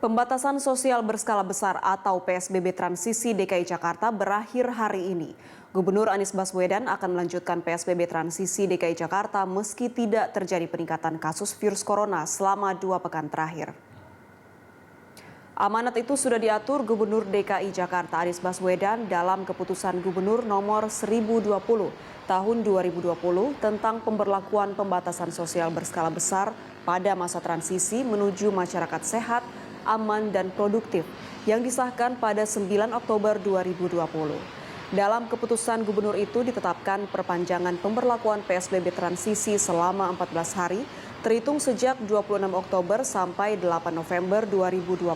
Pembatasan sosial berskala besar atau PSBB transisi DKI Jakarta berakhir hari ini. Gubernur Anies Baswedan akan melanjutkan PSBB transisi DKI Jakarta meski tidak terjadi peningkatan kasus virus corona selama 2 pekan terakhir. Amanat itu sudah diatur Gubernur DKI Jakarta Anies Baswedan dalam keputusan Gubernur nomor 1020 tahun 2020 tentang pemberlakuan pembatasan sosial berskala besar pada masa transisi menuju masyarakat sehat, aman dan produktif yang disahkan pada 9 Oktober 2020. Dalam keputusan gubernur itu ditetapkan perpanjangan pemberlakuan PSBB transisi selama 14 hari terhitung sejak 26 Oktober sampai 8 November 2020.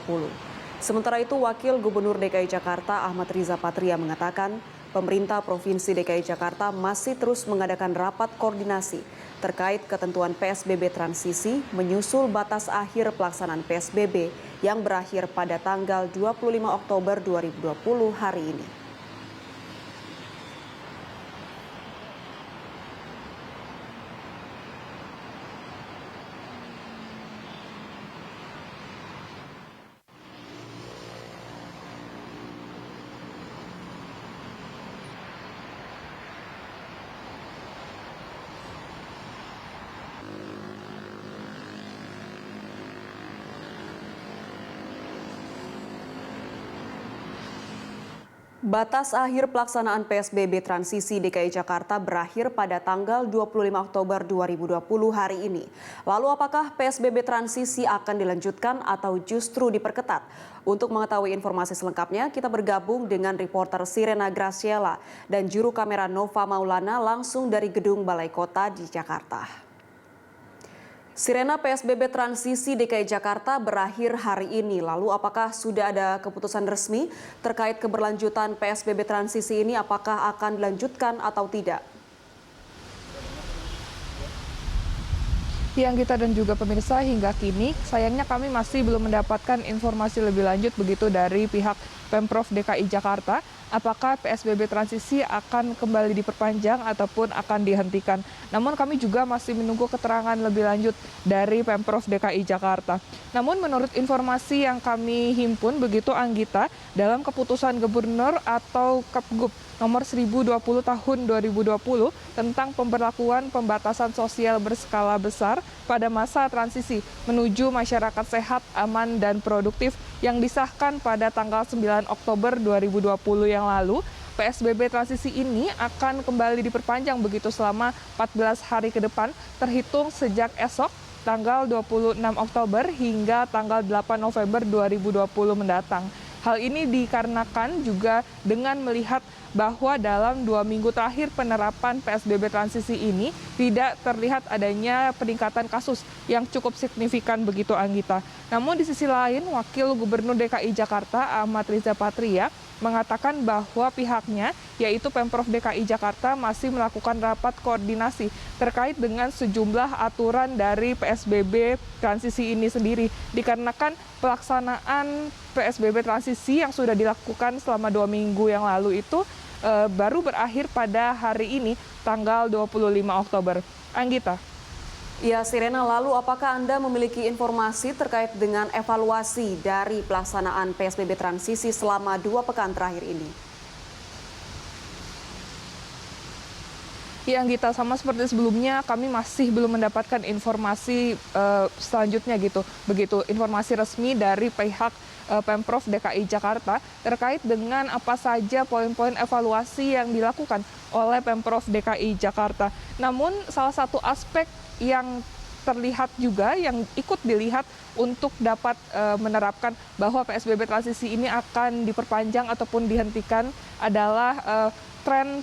Sementara itu Wakil Gubernur DKI Jakarta Ahmad Riza Patria mengatakan pemerintah Provinsi DKI Jakarta masih terus mengadakan rapat koordinasi terkait ketentuan PSBB transisi menyusul batas akhir pelaksanaan PSBB yang berakhir pada tanggal 25 Oktober 2020 hari ini. Batas akhir pelaksanaan PSBB transisi DKI Jakarta berakhir pada tanggal 25 Oktober 2020 hari ini. Lalu apakah PSBB transisi akan dilanjutkan atau justru diperketat? Untuk mengetahui informasi selengkapnya, kita bergabung dengan reporter Sirena Graciela dan juru kamera Nova Maulana langsung dari Gedung Balai Kota di Jakarta. Sirena, PSBB transisi DKI Jakarta berakhir hari ini. Lalu apakah sudah ada keputusan resmi terkait keberlanjutan PSBB transisi ini? Apakah akan dilanjutkan atau tidak? Yang kita dan juga pemirsa hingga kini sayangnya kami masih belum mendapatkan informasi lebih lanjut begitu dari pihak Pemprov DKI Jakarta. Apakah PSBB transisi akan kembali diperpanjang ataupun akan dihentikan. Namun kami juga masih menunggu keterangan lebih lanjut dari Pemprov DKI Jakarta. Namun menurut informasi yang kami himpun begitu Anggita, dalam keputusan Gubernur atau Kepgub nomor 1020 tahun 2020 tentang pemberlakuan pembatasan sosial berskala besar pada masa transisi menuju masyarakat sehat, aman dan produktif yang disahkan pada tanggal 9 Oktober 2020 yang lalu, PSBB transisi ini akan kembali diperpanjang begitu selama 14 hari ke depan terhitung sejak esok tanggal 26 Oktober hingga tanggal 8 November 2020 mendatang. Hal ini dikarenakan juga dengan melihat bahwa dalam 2 minggu terakhir penerapan PSBB transisi ini tidak terlihat adanya peningkatan kasus yang cukup signifikan begitu Anggita. Namun di sisi lain, Wakil Gubernur DKI Jakarta Ahmad Riza Patria mengatakan bahwa pihaknya yaitu Pemprov DKI Jakarta masih melakukan rapat koordinasi terkait dengan sejumlah aturan dari PSBB transisi ini sendiri. Dikarenakan pelaksanaan PSBB transisi yang sudah dilakukan selama 2 minggu yang lalu itu baru berakhir pada hari ini tanggal 25 Oktober. Anggita. Ya, Sirena, lalu apakah Anda memiliki informasi terkait dengan evaluasi dari pelaksanaan PSBB transisi selama 2 pekan terakhir ini? Ya, Anggita, sama seperti sebelumnya kami masih belum mendapatkan informasi selanjutnya gitu. Begitu informasi resmi dari pihak Pemprov DKI Jakarta terkait dengan apa saja poin-poin evaluasi yang dilakukan oleh Pemprov DKI Jakarta. Namun salah satu aspek yang terlihat juga yang ikut dilihat untuk dapat menerapkan bahwa PSBB transisi ini akan diperpanjang ataupun dihentikan adalah tren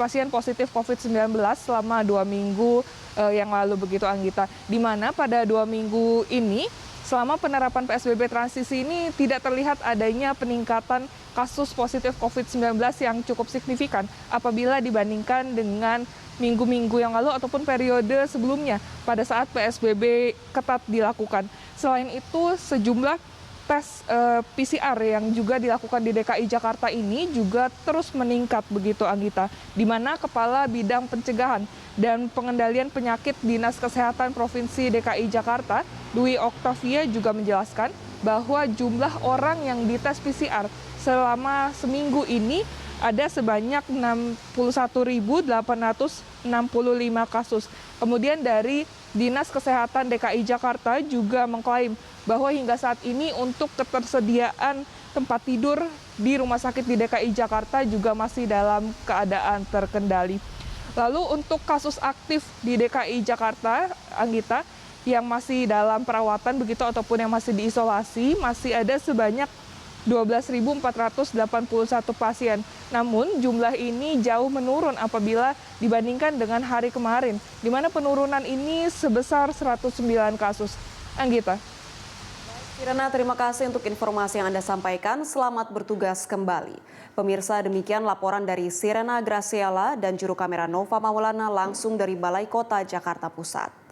pasien positif COVID-19 selama 2 minggu yang lalu begitu Anggita. Di mana pada 2 minggu ini selama penerapan PSBB transisi ini tidak terlihat adanya peningkatan kasus positif COVID-19 yang cukup signifikan apabila dibandingkan dengan minggu-minggu yang lalu ataupun periode sebelumnya pada saat PSBB ketat dilakukan. Selain itu, sejumlah tes PCR yang juga dilakukan di DKI Jakarta ini juga terus meningkat begitu Anggita, di mana Kepala Bidang Pencegahan dan Pengendalian Penyakit Dinas Kesehatan Provinsi DKI Jakarta, Dwi Oktavia juga menjelaskan bahwa jumlah orang yang dites PCR selama seminggu ini ada sebanyak 61.865 kasus. Kemudian dari Dinas Kesehatan DKI Jakarta juga mengklaim bahwa hingga saat ini untuk ketersediaan tempat tidur di rumah sakit di DKI Jakarta juga masih dalam keadaan terkendali. Lalu untuk kasus aktif di DKI Jakarta, Anggita, yang masih dalam perawatan begitu ataupun yang masih diisolasi, masih ada sebanyak 12.481 pasien. Namun jumlah ini jauh menurun apabila dibandingkan dengan hari kemarin, di mana penurunan ini sebesar 109 kasus. Anggita. Kirana, terima kasih untuk informasi yang Anda sampaikan. Selamat bertugas kembali. Pemirsa, demikian laporan dari Sirena Graciela dan juru kamera Nova Maulana langsung dari Balai Kota Jakarta Pusat.